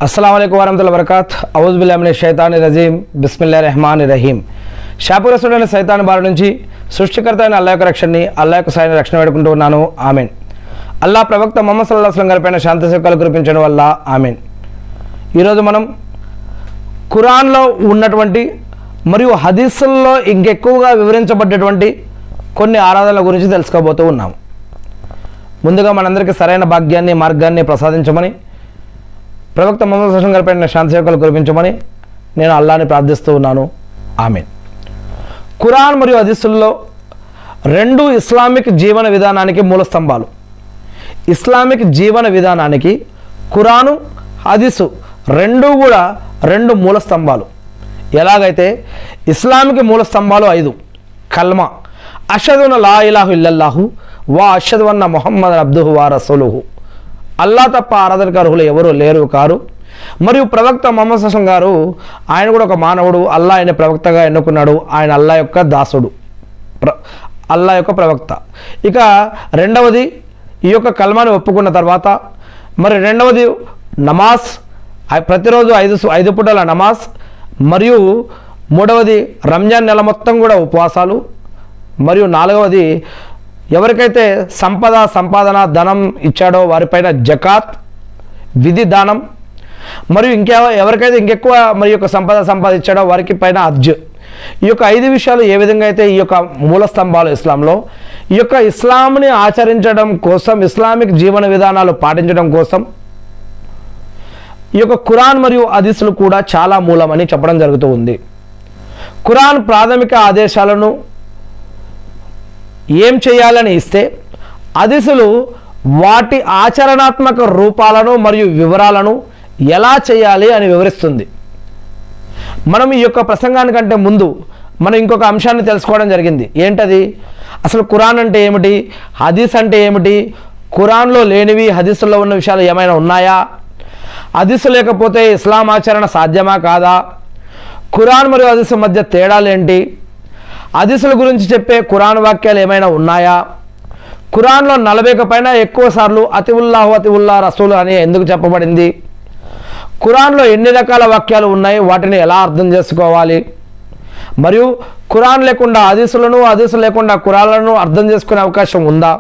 अस्सलाम वालेकुम वरहमतुल्लाहि वबरकातुहू औज़ु बिल्लाहि मिनश शैतानिर रजीम बिस्मिल्लाहिर रहमानिर रहीम శాపగ్రస్తుడైన సైతాన్ బారి నుంచి సృష్టికర్త అయిన అల్లాహ్ యొక్క రక్షణని అల్లాహ్ యొక్క సాయం రక్షణ వేడుకుంటూ ఉన్నాను ఆమీన్. అల్లాహ్ ప్రవక్త ముహమ్మద్ సల్లల్లాహు అలైహి వసల్లం గారిపైన శాంతి సేవలు కురిపించడం వల్ల ఆమీన్. ఈరోజు మనం ఖురాన్లో ఉన్నటువంటి మరియు హదీసుల్లో ఇంకెక్కువగా వివరించబడ్డటువంటి కొన్ని ఆరాధనల గురించి తెలుసుకోబోతూ ఉన్నాము. ముందుగా మనందరికీ సరైన భాగ్యాన్ని మార్గాన్ని ప్రసాదించమని ప్రవక్త ముహమ్మద్ సల్లల్లాహు అలైహి వసల్లం గారిపైన శాంతి సేవలు కురిపించమని నేను అల్లాహ్ని ప్రార్థిస్తూ ఉన్నాను ఆమీన్. ఖురాన్ మరియు హదీసుల్లో రెండు ఇస్లామిక్ జీవన విధానానికి మూల స్తంభాలు. ఇస్లామిక్ జీవన విధానానికి ఖురాను హదీసు రెండు మూల స్తంభాలు. ఎలాగైతే ఇస్లామిక్ మూల స్తంభాలు 5: కల్మా, అషదు అన్న లా ఇలాహు ఇల్లల్లాహు వా అషదు అన్న ముహమ్మద్ అబ్దుహు వా రసూలుహు, అల్లా తప్ప ఆరాధనకు అర్హులు ఎవరు లేరు కారు, మరియు ప్రవక్త ముహమ్మద్ సల్లల్లాహు అలైహి వసల్లం గారు ఆయన కూడా ఒక మానవుడు, అల్లా ఆయన ప్రవక్తగా ఎన్నుకున్నాడు, ఆయన అల్లా యొక్క దాసుడు, అల్లా యొక్క ప్రవక్త. ఇక రెండవది ఈ యొక్క కల్మాని ఒప్పుకున్న తర్వాత మరి రెండవది నమాజ్, ప్రతిరోజు 5 పూటల నమాజ్, మరియు మూడవది రంజాన్ నెల మొత్తం కూడా ఉపవాసాలు, మరియు నాలుగవది ఎవరికైతే సంపాదన ధనం ఇచ్చాడో వారిపైన జకాత్ విధి దానం, మరియు ఎవరికైతే ఇంకెక్కువ మరి యొక్క సంపాదించాడో వారికి పైన హజ్. ఈ యొక్క 5 విషయాలు ఏ విధంగా అయితే ఈ యొక్క మూల స్తంభాలు ఇస్లాంలో, ఈ యొక్క ఇస్లాంని ఆచరించడం కోసం, ఇస్లామిక్ జీవన విధానాలు పాటించడం కోసం ఈ యొక్క ఖురాన్ మరియు హదీసులు కూడా చాలా మూలమని చెప్పడం జరుగుతూ ఉంది. ఖురాన్ ప్రాథమిక ఆదేశాలను ఏం చేయాలని ఇస్తే, హదీసులు వాటి ఆచరణాత్మక రూపాలను మరియు వివరాలను ఎలా చేయాలి అని వివరిస్తుంది. మనం ఈ యొక్క ప్రసంగానికంటే ముందు మనం ఇంకొక అంశాన్ని తెలుసుకోవడం జరిగింది. ఏంటది? అసలు ఖురాన్ అంటే ఏమిటి, హదీస్ అంటే ఏమిటి, ఖురాన్లో లేనివి హదీసుల్లో ఉన్న విషయాలు ఏమైనా ఉన్నాయా, హదీసు లేకపోతే ఇస్లాం ఆచరణ సాధ్యమా కాదా, ఖురాన్ మరియు హదీసు మధ్య తేడాలేంటి, హదీసుల గురించి చెప్పే ఖురాన్ వాక్యాలు ఏమైనా ఉన్నాయా, ఖురాన్లో 40కి పైన ఎక్కువ సార్లు అతివుల్లా రసూలు అని ఎందుకు చెప్పబడింది, ఖురాన్లో ఎన్ని రకాల వాక్యాలు ఉన్నాయి, వాటిని ఎలా అర్థం చేసుకోవాలి, మరియు ఖురాన్ లేకుండా హదీసులను, హదీసు లేకుండా ఖురాన్లను అర్థం చేసుకునే అవకాశం ఉందా,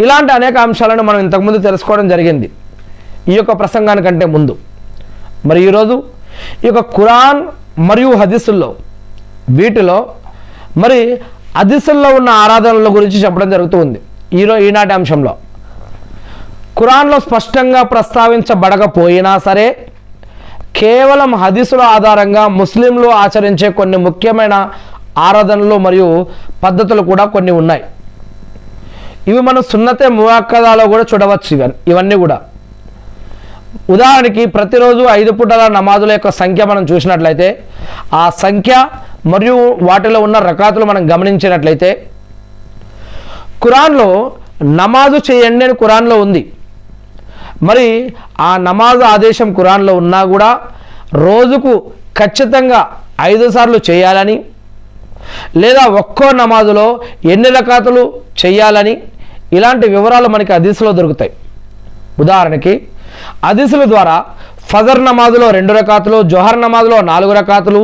ఇలాంటి అనేక అంశాలను మనం ఇంతకుముందు తెలుసుకోవడం జరిగింది ఈ యొక్క ప్రసంగానికంటే ముందు. మరి ఈరోజు ఈ యొక్క ఖురాన్ మరియు హదీసుల్లో వీటిలో మరి హదీసుల్లో ఉన్న ఆరాధనల గురించి చెప్పడం జరుగుతూ ఉంది. ఈనాటి అంశంలో ఖురాన్లో స్పష్టంగా ప్రస్తావించబడకపోయినా సరే కేవలం హదీసుల ఆధారంగా ముస్లింలు ఆచరించే కొన్ని ముఖ్యమైన ఆరాధనలు మరియు పద్ధతులు కూడా కొన్ని ఉన్నాయి. ఇవి మనం సున్నతే మువక్కదాలో కూడా చూడవచ్చు. ఇవన్నీ కూడా ఉదాహరణకి ప్రతిరోజు 5 పూటల నమాజుల యొక్క సంఖ్య మనం చూసినట్లయితే, ఆ సంఖ్య మరియు వాటిలో ఉన్న రకాతులు మనం గమనించినట్లయితే, ఖురాన్లో నమాజు చేయండి అని ఖురాన్లో ఉంది. మరి ఆ నమాజ్ ఆదేశం ఖురాన్లో ఉన్నా కూడా రోజుకు ఖచ్చితంగా 5 సార్లు చేయాలని, లేదా ఒక్కో నమాజులో ఎన్ని రకాతులు చేయాలని, ఇలాంటి వివరాలు మనకి హదీసులో దొరుకుతాయి. ఉదాహరణకి హదీసుల ద్వారా ఫజర్ నమాజులో 2 రకాతులు, జొహర్ నమాజులో 4 రకాతులు,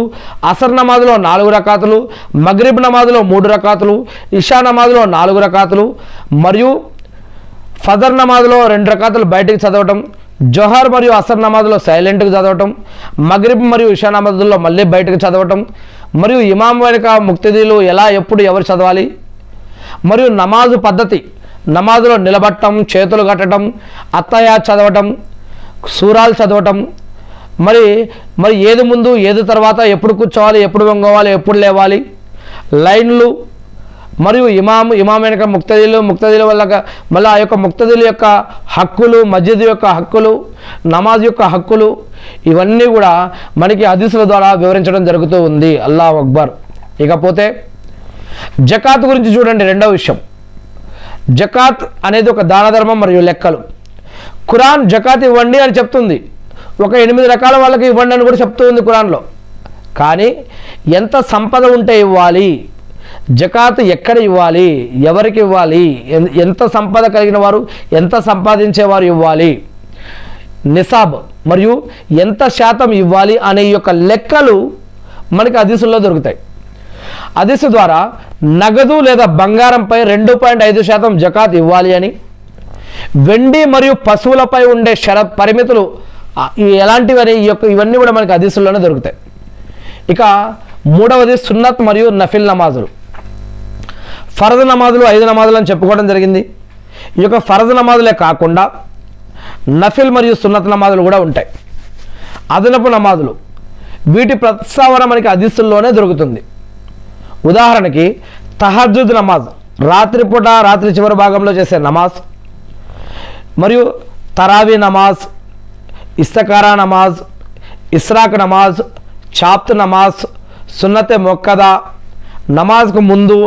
అసర్ నమాజులో 4 రకాతులు, మగ్రిబ్ నమాజులో 3 రకాతులు, ఇషా నమాజులో 4 రకాతులు, మరియు ఫజర్ నమాజులో 2 రకాతులు బయటికి చదవటం, జొహర్ మరియు అసర్ నమాజులో సైలెంట్గా చదవటం, మగ్రిబ్ మరియు ఇషా నమాజుల్లో మళ్ళీ బయటకు చదవటం, మరియు ఇమాం వెనుక ముక్తదీలు ఎలా ఎప్పుడు ఎవరు చదవాలి, మరియు నమాజు పద్ధతి, నమాజులో నిలబట్టడం, చేతులు కట్టడం, అత్తయా చదవటం, సూరాలు చదవటం, మరి ఏది ముందు ఏది తర్వాత, ఎప్పుడు కూర్చోవాలి, ఎప్పుడు వంగోవాలి, ఎప్పుడు లేవాలి, లైన్లు, మరియు ఇమాం వెనుక ముక్తదీల వల్ల మళ్ళీ ఆ యొక్క ముక్తదీల యొక్క హక్కులు, మస్జిద్ యొక్క హక్కులు, నమాజ్ యొక్క హక్కులు, ఇవన్నీ కూడా మనకి హదీసుల ద్వారా వివరించడం జరుగుతూ ఉంది. అల్లాహు అక్బర్. ఇకపోతే జకాత్ గురించి చూడండి. రెండవ విషయం, జకాత్ అనేది ఒక దాన ధర్మం మరియు లెక్కలు. ఖురాన్ జకాత్ ఇవ్వండి అని చెప్తుంది, ఒక 8 రకాల వాళ్ళకి ఇవ్వండి అని కూడా చెప్తూ ఉంది ఖురాన్లో. కానీ ఎంత సంపద ఉంటే ఇవ్వాలి, జకాత్ ఎక్కడ ఇవ్వాలి, ఎవరికి ఇవ్వాలి, ఎంత సంపద కలిగిన వారు, ఎంత సంపాదించేవారు ఇవ్వాలి, నిసాబ్ మరియు ఎంత శాతం ఇవ్వాలి అనే ఈ యొక్క లెక్కలు మనకి హదీసుల్లో దొరుకుతాయి. హదీసు ద్వారా నగదు లేదా బంగారంపై 2.5% జకాత్ ఇవ్వాలి అని, వెండి మరియు పశువులపై ఉండే పరిమితులు ఎలాంటివని ఇవన్నీ కూడా మనకి హదీసుల్లోనే దొరుకుతాయి. ఇక మూడవది సున్నత్ మరియు నఫిల్ నమాజులు. ఫరజ్ నమాజులు 5 నమాజులు అని చెప్పుకోవడం జరిగింది. ఈ యొక్క ఫరజ్ నమాజులే కాకుండా నఫిల్ మరియు సున్నత్ నమాజులు కూడా ఉంటాయి. అదనపు నమాజులు వీటి ప్రస్తావన మనకి హదీసుల్లోనే దొరుకుతుంది. ఉదాహరణకి తహజ్జుద్ నమాజ్, రాత్రిపూట రాత్రి చివరి భాగంలో చేసే నమాజ్, మరియు తరావీ నమాజ్, ఇస్తఖారా నమాజ్, ఇస్రాక్ నమాజ్, చాప్త్ నమాజ్, సున్నతే మొక్కదా, నమాజ్కు ముందు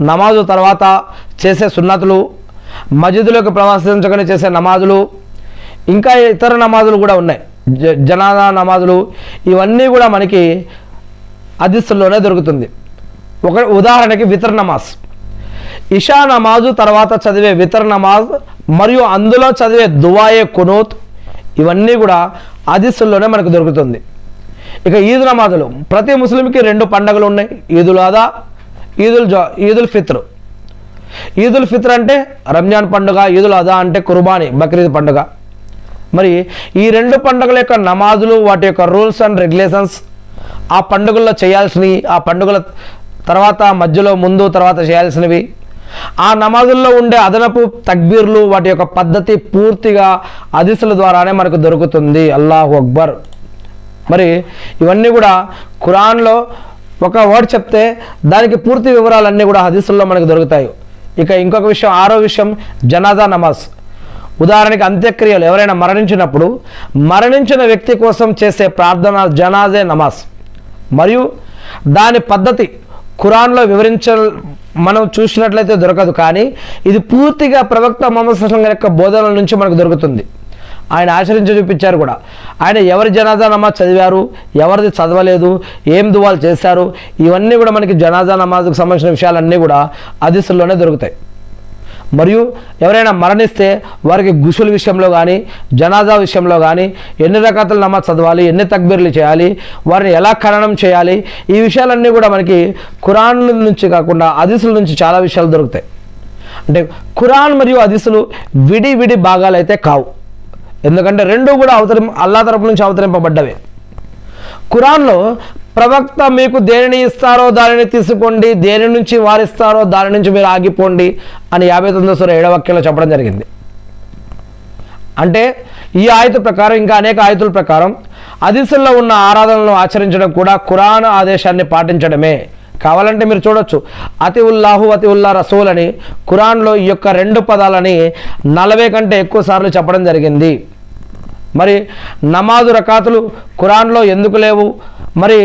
నమాజు తర్వాత చేసే సున్నతులు, మస్జిద్లోకి ప్రవేశించగానే చేసే నమాజులు, ఇంకా ఇతర నమాజులు కూడా ఉన్నాయి, జనాజా నమాజులు. ఇవన్నీ కూడా మనకి హదీసుల్లోనే దొరుకుతుంది. ఉదాహరణకి వితర్ నమాజ్, ఇషా నమాజు తర్వాత చదివే వితర్ నమాజ్ మరియు అందులో చదివే దువాయే కునూత్, ఇవన్నీ కూడా హదీసుల్లోనే మనకు దొరుకుతుంది. ఇక ఈద్ నమాజులు, ప్రతి ముస్లింకి 2 పండుగలు ఉన్నాయి, ఈదుల్ అదా, ఈదుల్ ఫిత్ర్. ఈదుల్ ఫిత్ర్ అంటే రంజాన్ పండుగ, ఈదుల్ అదా అంటే కుర్బానీ బక్రీద్ పండుగ. మరి ఈ 2 పండుగల యొక్క నమాజులు, వాటి యొక్క రూల్స్ అండ్ రెగ్యులేషన్స్, ఆ పండుగల్లో చేయాల్సినవి, ఆ పండుగల తర్వాత మధ్యలో ముందు తర్వాత చేయాల్సినవి, ఆ నమాజుల్లో ఉండే అదనపు తక్బీర్లు, వాటి యొక్క పద్ధతి పూర్తిగా హదీసుల ద్వారానే మనకు దొరుకుతుంది. అల్లాహు అక్బర్. మరి ఇవన్నీ కూడా ఖురాన్లో ఒక వర్డ్ చెప్తే దానికి పూర్తి వివరాలన్నీ కూడా హదీసుల్లో మనకు దొరుకుతాయి. ఇక ఇంకొక విషయం, 6వ విషయం జనాజా నమాజ్. ఉదాహరణకి అంత్యక్రియలు, ఎవరైనా మరణించినప్పుడు మరణించిన వ్యక్తి కోసం చేసే ప్రార్థన జనాజే నమాజ్. మరియు దాని పద్ధతి ఖురాన్లో మనం చూసినట్లయితే దొరకదు, కానీ ఇది పూర్తిగా ప్రవక్త ముహమ్మద్ సల్లల్లాహు అలైహి వసల్లం యొక్క బోధనల నుంచి మనకు దొరుకుతుంది. ఆయన ఆచరించి చూపించారు కూడా. ఆయన ఎవరి జనాజా నమాజ్ చదివారు, ఎవరిది చదవలేదు, ఏం దువాలు చేశారు, ఇవన్నీ కూడా మనకి జనాజా నమాజ్కు సంబంధించిన విషయాలన్నీ కూడా హదీసుల్లోనే దొరుకుతాయి. మరియు ఎవరైనా మరణిస్తే వారికి గుసుల విషయంలో కానీ జనాజా విషయంలో కానీ ఎన్ని రకాల నమాజ్ చదవాలి, ఎన్ని తక్బీర్లు చేయాలి, వారిని ఎలా ఖననం చేయాలి, ఈ విషయాలన్నీ కూడా మనకి ఖురాన్ నుంచి కాకుండా హదీసుల నుంచి చాలా విషయాలు దొరుకుతాయి. అంటే ఖురాన్ మరియు హదీసులు విడి భాగాలు అయితే కావు, ఎందుకంటే 2 కూడా అల్లాహ్ తరపు నుంచి అవతరింపబడ్డవే. ఖురాన్లో ప్రవక్త మీకు దేనిని ఇస్తారో దానిని తీసుకోండి, దేని నుంచి వారిస్తారో దాని నుంచి మీరు ఆగిపోండి అని 59వ సూర 7వ వాక్యంలో చెప్పడం జరిగింది. అంటే ఈ ఆయతు ప్రకారం ఇంకా అనేక ఆయతుల ప్రకారం హదీసుల్లో ఉన్న ఆరాధనలను ఆచరించడం కూడా ఖురాన్ ఆదేశాన్ని పాటించడమే. కావాలంటే మీరు చూడొచ్చు, అతిఉల్లాహు అతిఉల్లా రసూల్ అని ఖురాన్లో ఈ యొక్క 2 పదాలని 40 కంటే ఎక్కువ సార్లు చెప్పడం జరిగింది. మరి నమాజు రకాతులు ఖురాన్లో ఎందుకు లేవు, మరి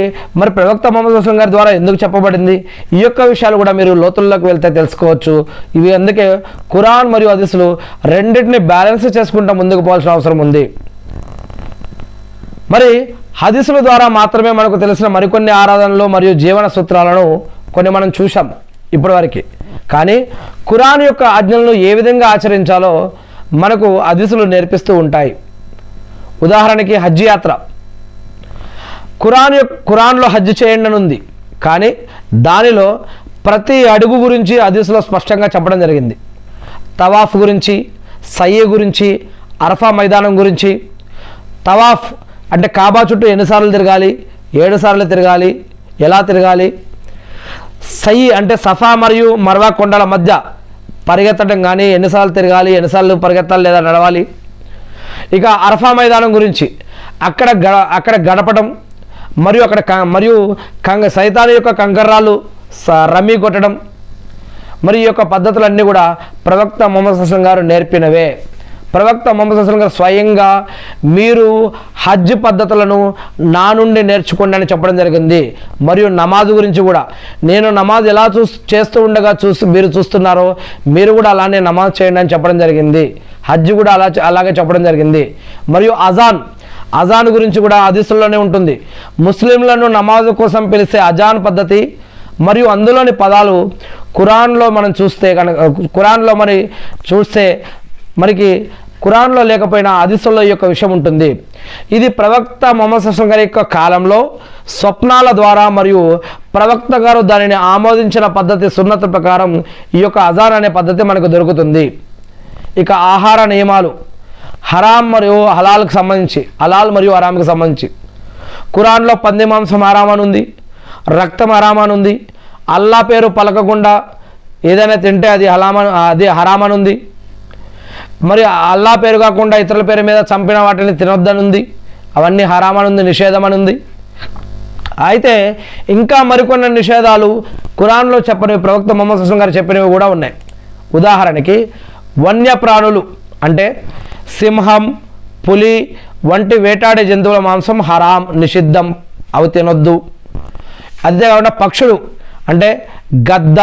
ప్రవక్త ముహమ్మద్ సల్లల్లాహు అలైహి వసల్లం గారి ద్వారా ఎందుకు చెప్పబడింది, ఈ యొక్క విషయాలు కూడా మీరు లోతుల్లోకి వెళ్తే తెలుసుకోవచ్చు. ఇవి అందుకే ఖురాన్ మరియు హదీసులు రెండింటిని బ్యాలెన్స్ చేసుకుంటూ ముందుకు పోవాల్సిన అవసరం ఉంది. మరి హదీసుల ద్వారా మాత్రమే మనకు తెలిసిన మరికొన్ని ఆరాధనలు మరియు జీవన సూత్రాలను కొన్ని మనం చూసాం ఇప్పటివరకు. కానీ ఖురాన్ యొక్క ఆజ్ఞలను ఏ విధంగా ఆచరించాలో మనకు హదీసులు నేర్పిస్తూ ఉంటాయి. ఉదాహరణకి హజ్ యాత్ర. ఖురాన్లో హజ్ చేయండి అని ఉంది, కానీ దానిలో ప్రతి అడుగు గురించి హదీసులో స్పష్టంగా చెప్పడం జరిగింది. తవాఫ్ గురించి, సయ్యి గురించి, అరఫా మైదానం గురించి. తవాఫ్ అంటే కాబా చుట్టూ ఎన్నిసార్లు తిరగాలి, 7 సార్లు తిరగాలి, ఎలా తిరగాలి. సయ్యి అంటే సఫా మరియు మర్వా కొండల మధ్య పరిగెత్తడం కానీ ఎన్నిసార్లు తిరగాలి, ఎన్నిసార్లు పరిగెత్తాలి లేదా నడవాలి. ఇక అరఫా మైదానం గురించి అక్కడ గడపడం మరియు సైతాన్ యొక్క కంకర్రాలు రమ్మి కొట్టడం, మరి ఈ యొక్క పద్ధతులన్నీ కూడా ప్రవక్త ముహమ్మద్ సల్లల్లాహు అలైహి వసల్లం గారు నేర్పినవే. ప్రవక్త ముహమ్మద్ సల్లల్లాహు అలైహి వసల్లం గారు స్వయంగా మీరు హజ్ పద్ధతులను నా నుండి నేర్చుకోండి అని చెప్పడం జరిగింది. మరియు నమాజ్ గురించి కూడా, నేను నమాజ్ ఎలా చేస్తూ ఉండగా మీరు చూస్తున్నారో మీరు కూడా అలానే నమాజ్ చేయండి అని చెప్పడం జరిగింది. హజ్ కూడా అలాగే చెప్పడం జరిగింది. మరియు అజాన్ గురించి కూడా హదీసుల్లోనే ఉంటుంది. ముస్లింలను నమాజు కోసం పిలిచే అజాన్ పద్ధతి మరియు అందులోని పదాలు ఖురాన్లో మనం చూస్తే మనకి ఖురాన్లో లేకపోయినా హదీసుల్లో ఈ యొక్క విషయం ఉంటుంది. ఇది ప్రవక్త ముహమ్మద్ సల్లల్లాహు అలైహి వసల్లం గారి యొక్క కాలంలో స్వప్నాల ద్వారా మరియు ప్రవక్త గారు దానిని ఆమోదించిన పద్ధతి సున్నత ప్రకారం ఈ యొక్క అజాన్ అనే పద్ధతి మనకు దొరుకుతుంది. ఇక ఆహార నియమాలు హరాం మరియు హలాల్కి సంబంధించి, హలాల్ మరియు హరాంకి సంబంధించి ఖురాన్లో పంది మాంసం హరాం అని ఉంది, రక్తం హరాం అని ఉంది, అల్లా పేరు పలకకుండా ఏదైనా తింటే అది హరాం అని ఉంది, మరి అల్లా పేరు కాకుండా ఇతరుల పేరు మీద చంపిన వాటిని తినొద్దని ఉంది, అవన్నీ హరాం అని ఉంది, నిషేధం అని ఉంది. అయితే ఇంకా మరికొన్ని నిషేధాలు ఖురాన్లో చెప్పనివి, ప్రవక్త ముహమ్మద్ సల్లల్లాహు అలైహి వసల్లం గారు చెప్పినవి కూడా ఉన్నాయి. ఉదాహరణకి వన్యప్రాణులు అంటే సింహం, పులి వంటి వేటాడే జంతువుల మాంసం హరాం, నిషిద్ధం, అవి తినొద్దు. అంతేకాకుండా పక్షులు అంటే గద్ద,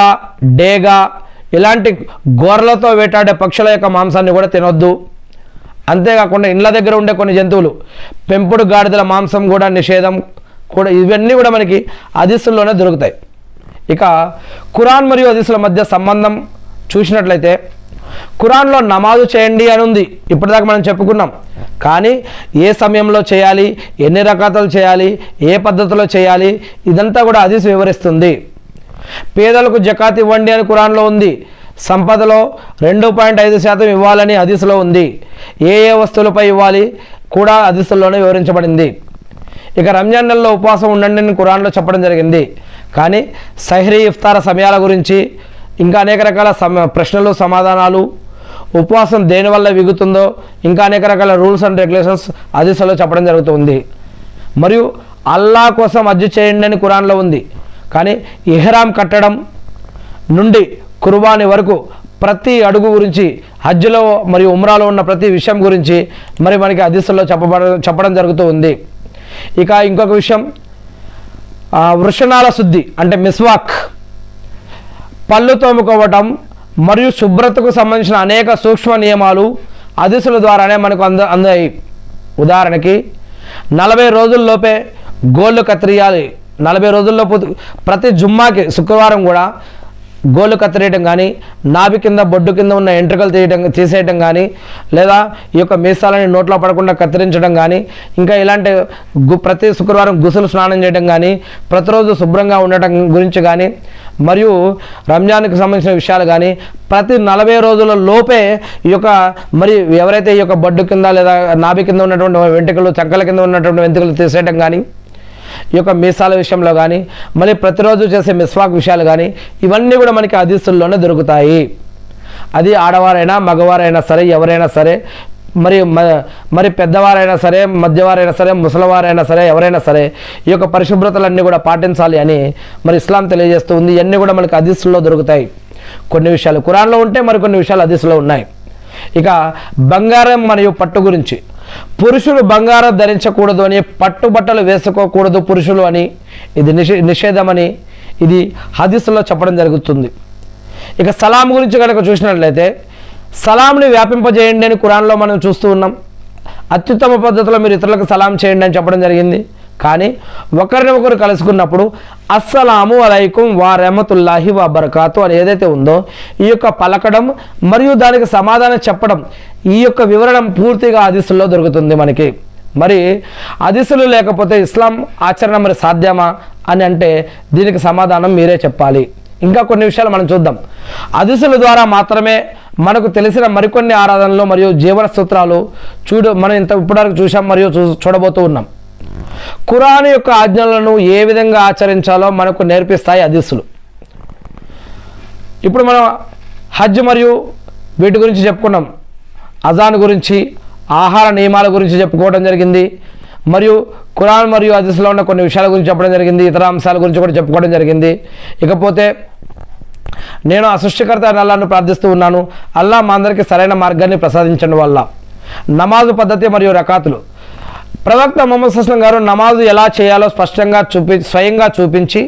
డేగ ఇలాంటి గోర్లతో వేటాడే పక్షుల యొక్క మాంసాన్ని కూడా తినొద్దు. అంతేకాకుండా ఇండ్ల దగ్గర ఉండే కొన్ని జంతువులు, పెంపుడు గాడిదల మాంసం కూడా నిషేధం కూడా. ఇవన్నీ కూడా మనకి హదీసుల్లోనే దొరుకుతాయి. ఇక ఖురాన్ మరియు హదీసుల మధ్య సంబంధం చూసినట్లయితే ఖురాన్లో నమాజు చేయండి అని ఉంది, ఇప్పటిదాకా మనం చెప్పుకున్నాం. కానీ ఏ సమయంలో చేయాలి, ఎన్ని రకాతులు చేయాలి, ఏ పద్ధతిలో చేయాలి, ఇదంతా కూడా హదీస్ వివరిస్తుంది. పేదలకు జకాత్ ఇవ్వండి అని ఖురాన్లో ఉంది. సంపదలో 2.5% ఇవ్వాలని హదీసులో ఉంది. ఏ ఏ వస్తువులపై ఇవ్వాలి కూడా హదీసుల్లోనే వివరించబడింది. ఇక రంజాన్ నెలలో ఉపవాసం ఉండండి అని ఖురాన్లో చెప్పడం జరిగింది. కానీ సహ్రీ, ఇఫ్తార్ సమయాల గురించి ఇంకా అనేక రకాల ప్రశ్నలు, సమాధానాలు, ఉపవాసం దేనివల్ల విగుతుందో ఇంకా అనేక రకాల రూల్స్ అండ్ రెగ్యులేషన్స్ హదీసులో చెప్పడం జరుగుతుంది. మరియు అల్లా కోసం హజ్ చేయండి అని ఖురాన్లో ఉంది. కానీ ఇహ్రాం కట్టడం నుండి కుర్బానీ వరకు ప్రతి అడుగు గురించి, హజ్లో మరియు ఉమ్రాలో ఉన్న ప్రతి విషయం గురించి మరి మనకి హదీసుల్లో చెప్పడం జరుగుతూ ఉంది. ఇక ఇంకొక విషయం, వృషణాల శుద్ధి అంటే మిస్వాక్, పళ్ళు తోముకోవటం మరియు శుభ్రతకు సంబంధించిన అనేక సూక్ష్మ నియమాలు హదీసుల ద్వారానే మనకు అందాయి. ఉదాహరణకి 40 రోజుల్లోపే గోళ్ళు కత్తిరియాలి. 40 రోజుల్లోపు ప్రతి జుమ్మాకి శుక్రవారం కూడా గోళ్ళు కత్తిరేయటం కానీ, నాభి కింద బొడ్డు కింద ఉన్న ఎంట్రుకలు తీసేయటం కానీ, లేదా ఈ యొక్క మీసాలని నోట్లో పడకుండా కత్తిరించడం కానీ, ఇంకా ఇలాంటి ప్రతి శుక్రవారం గుసులు స్నానం చేయడం కానీ, ప్రతిరోజు శుభ్రంగా ఉండటం గురించి కానీ, మరియు రంజాన్కి సంబంధించిన విషయాలు కానీ ప్రతి 40 రోజుల లోపే ఈ యొక్క మరి ఎవరైతే ఈ యొక్క బొడ్డు కింద లేదా నాభి కింద ఉన్నటువంటి వెంట్రుకలు, చంకల కింద ఉన్నటువంటి వెంట్రుకలు తీసేయటం కానీ, ఈ యొక్క మీసాల విషయంలో కానీ, మళ్ళీ ప్రతిరోజు చేసే మిస్వాక్ విషయాలు కానీ ఇవన్నీ కూడా మనకి హదీసుల్లోనే దొరుకుతాయి. అది ఆడవారైనా మగవారైనా సరే, ఎవరైనా సరే, మరి పెద్దవారైనా సరే, మధ్యవారైనా సరే, ముసలివారైనా సరే, ఎవరైనా సరే ఈ యొక్క పరిశుభ్రతలన్నీ కూడా పాటించాలి అని మరి ఇస్లాం తెలియజేస్తూ ఉంది. ఇవన్నీ కూడా మనకి హదీసుల్లో దొరుకుతాయి. కొన్ని విషయాలు ఖురాన్లో ఉంటే మరికొన్ని విషయాలు హదీసులో ఉన్నాయి. ఇక బంగారం మరియు పట్టు గురించి, పురుషులు బంగారం ధరించకూడదు అని, పట్టుబట్టలు వేసుకోకూడదు పురుషులు అని, ఇది నిషేధమని ఇది హదీసుల్లో చెప్పడం జరుగుతుంది. ఇక సలాం గురించి కనుక చూసినట్లయితే సలాంని వ్యాపింపజేయండి అని ఖురాన్లో మనం చూస్తూ ఉన్నాం. అత్యుత్తమ పద్ధతిలో మీరు ఇతరులకు సలాం చేయండి అని చెప్పడం జరిగింది. కానీ ఒకరిని ఒకరు కలుసుకున్నప్పుడు అస్సలాము అలైకుం వా రహమతుల్లాహి వా బరకాతు అని ఏదైతే ఉందో ఈ యొక్క పలకడం మరియు దానికి సమాధానం చెప్పడం, ఈ యొక్క వివరణ పూర్తిగా హదీసుల్లో దొరుకుతుంది మనకి. మరి హదీసులు లేకపోతే ఇస్లాం ఆచరణ మరి సాధ్యమా అని అంటే దీనికి సమాధానం మీరే చెప్పాలి. ఇంకా కొన్ని విషయాలు మనం చూద్దాం. హదీసుల ద్వారా మాత్రమే మనకు తెలిసిన మరికొన్ని ఆరాధనలు మరియు జీవన సూత్రాలు మనం ఇప్పటివరకు చూసాం మరియు చూడబోతూ ఉన్నాం. ఖురాన్ యొక్క ఆజ్ఞలను ఏ విధంగా ఆచరించాలో మనకు నేర్పిస్తాయి హదీసులు. ఇప్పుడు మనం హజ్ మరియు వీటి గురించి చెప్పుకున్నాం. అజాన్ గురించి, ఆహార నియమాల గురించి చెప్పుకోవడం జరిగింది. మరియు ఖురాన్ మరియు హదీసులో ఉన్న కొన్ని విషయాల గురించి చెప్పడం జరిగింది. ఇతర అంశాల గురించి కూడా చెప్పుకోవడం జరిగింది. ఇకపోతే నేను ఆ సృష్టికర్త అల్లాహ్ను ప్రార్థిస్తూ ఉన్నాను, అల్లాహ్ మా అందరికీ సరైన మార్గాన్ని ప్రసాదించడం వల్ల. నమాజు పద్ధతి మరియు రకాతులు, ప్రవక్త ముహమ్మద్ సల్లల్లాహు అలైహి వసల్లం గారు నమాజు ఎలా చేయాలో స్వయంగా చూపించి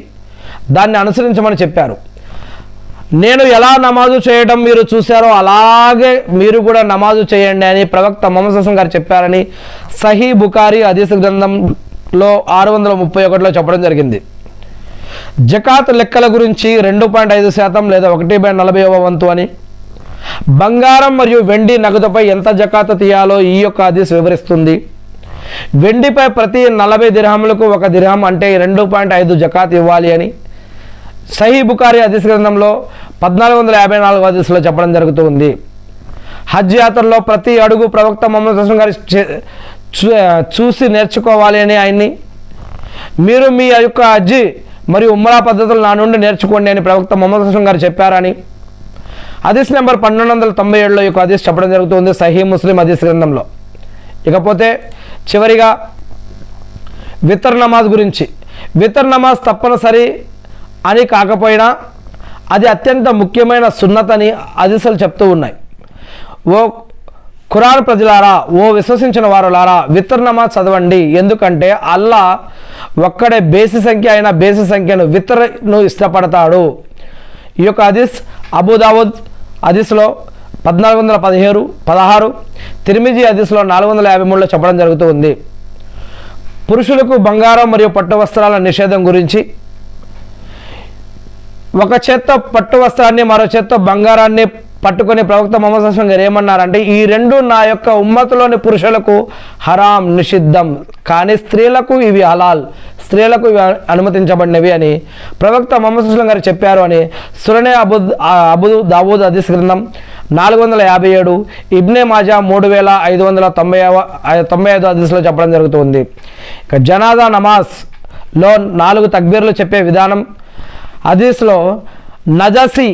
దాన్ని అనుసరించమని చెప్పారు. నేను ఎలా నమాజు చేయడం మీరు చూశారో అలాగే మీరు కూడా నమాజు చేయండి అని ప్రవక్త ముహమ్మద్ సల్లల్లాహు అలైహి వసల్లం గారు చెప్పారని సహీ బుఖారీ హదీస్ గ్రంథంలో 631లో చెప్పడం జరిగింది. జకాత్ లెక్కల గురించి 2.5% లేదా 1/40వ వంతు అని, బంగారం మరియు వెండి నగదుపై ఎంత జకాతు తీయాలో ఈ యొక్క హదీస్ వివరిస్తుంది. వెండిపై ప్రతి 40 దిర్హాములకు 1 దిర్హం అంటే 2.5 జకాత్ ఇవ్వాలి అని సహీ బుఖారీ హదీస్ గ్రంథంలో 1454 హదీస్లో చెప్పడం జరుగుతుంది. హజ్ యాత్రలో ప్రతి అడుగు ప్రవక్త ముహమ్మద్ సల్లల్లాహు అలైహి వసల్లం గారి చూసి నేర్చుకోవాలి అని ఆయన్ని, మీరు మీ యొక్క హజ్ మరియు ఉమ్రా పద్ధతులు నా నుండి నేర్చుకోండి అని ప్రవక్త ముహమ్మద్ సల్లల్లాహు అలైహి వసల్లం గారు చెప్పారని హదీస్ నెంబర్ 1297లో ఈ యొక్క హదీస్ చెప్పడం జరుగుతుంది సహీ ముస్లిం హదీస్ గ్రంథంలో. ఇకపోతే చివరిగా వితర్ నమాజ్ గురించి. వితర్ నమాజ్ తప్పనిసరి అని కాకపోయినా అది అత్యంత ముఖ్యమైన సున్నత్ అని హదీసులు చెప్తూ ఉన్నాయి. ఓ ఖురాన్ ప్రజలారా, ఓ విశ్వసించిన వారులారా, వితర్ నమాజ్ చదవండి. ఎందుకంటే అల్లా ఒక్కడే బేసి సంఖ్య అయిన బేసి సంఖ్యను వితర్ను ఇష్టపడతాడు. ఈ యొక్క హదీస్ అబూ దావూద్ హదీస్లో 1416, తిర్మిజీ హదీస్లో 453లో చెప్పడం జరుగుతూ ఉంది. పురుషులకు బంగారం మరియు పట్టు వస్త్రాల నిషేధం గురించి. ఒక చేత్తో పట్టు వస్త్రాన్ని మరో చేత్తో బంగారాన్ని పట్టుకొని ప్రవక్త ముహమ్మద్ సల్లల్లాహు అలైహి వసల్లం గారు ఏమన్నారంటే, ఈ రెండు నా యొక్క ఉమ్మతులోని పురుషులకు హరాం, నిషిద్ధం, కానీ స్త్రీలకు ఇవి హలాల్, స్త్రీలకు ఇవి అనుమతించబడినవి అని ప్రవక్త ముహమ్మద్ సల్లల్లాహు అలైహి వసల్లం గారు చెప్పారు అని సుననే అబూ దావూద్ హదీస్ గ్రంథం 457, ఇబ్నే మాజా 3595 హదీస్లో చెప్పడం జరుగుతుంది. ఇక జనాజా నమాజ్లో 4 తక్బీర్లు చెప్పే విధానం. హదీస్లో నజాసి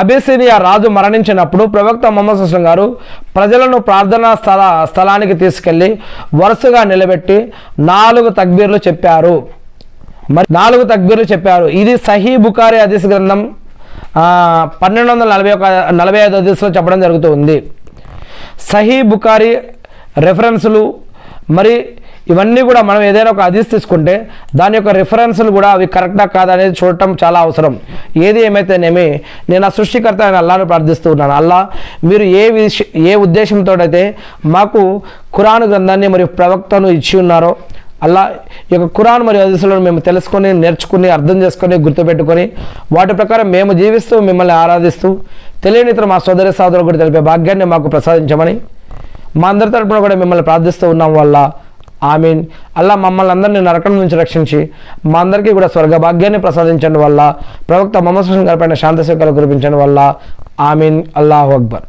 అబిసినియా రాజు మరణించినప్పుడు ప్రవక్త ముహమ్మద్ సల్లల్లాహు అలైహి వసల్లం గారు ప్రజలను ప్రార్థనా స్థలానికి తీసుకెళ్ళి వరుసగా నిలబెట్టి 4 తక్బీర్లు చెప్పారు. మరి 4 తక్బీర్లు చెప్పారు. ఇది సహీ బుఖారీ హదీస్ గ్రంథం 1245 హదీస్లో చెప్పడం జరుగుతుంది. సహీ బుఖారీ రెఫరెన్సులు మరి ఇవన్నీ కూడా మనం ఏదైనా ఒక హదీస్ తీసుకుంటే దాని యొక్క రిఫరెన్సులు కూడా అవి కరెక్టా కాదా అనేది చూడటం చాలా అవసరం. ఏది ఏమైతేనేమి నేను ఆ సృష్టికర్త అయిన అల్లాను ప్రార్థిస్తూ ఉన్నాను. అల్లా, మీరు ఏ ఉద్దేశంతో అయితే మాకు ఖురాన్ గ్రంథాన్ని మరియు ప్రవక్తను ఇచ్చి ఉన్నారో అల్లా, ఈ యొక్క ఖురాన్ మరియు హదీసులను మేము తెలుసుకొని, నేర్చుకుని, అర్థం చేసుకొని, గుర్తుపెట్టుకొని వాటి ప్రకారం మేము జీవిస్తూ మిమ్మల్ని ఆరాధిస్తూ తెలియని ఇతర మా సోదరి సోదరులు కూడా తెలిపే భాగ్యాన్ని మాకు ప్రసాదించమని మా అందరి తరపున కూడా మిమ్మల్ని ప్రార్థిస్తూ ఉన్నాం వల్ల ఆమీన్. అల్లా మమ్మల్ని అందరినీ నరకం నుంచి రక్షించి మా అందరికీ కూడా స్వర్గ భాగ్యాన్ని ప్రసాదించండి వల్ల ప్రవక్త ముహమ్మద్ సల్లల్లాహు అలైహి వసల్లం గారి పైన శాంతి సుఖాలు కురిపించండి వల్ల ఆమీన్. అల్లాహు అక్బర్.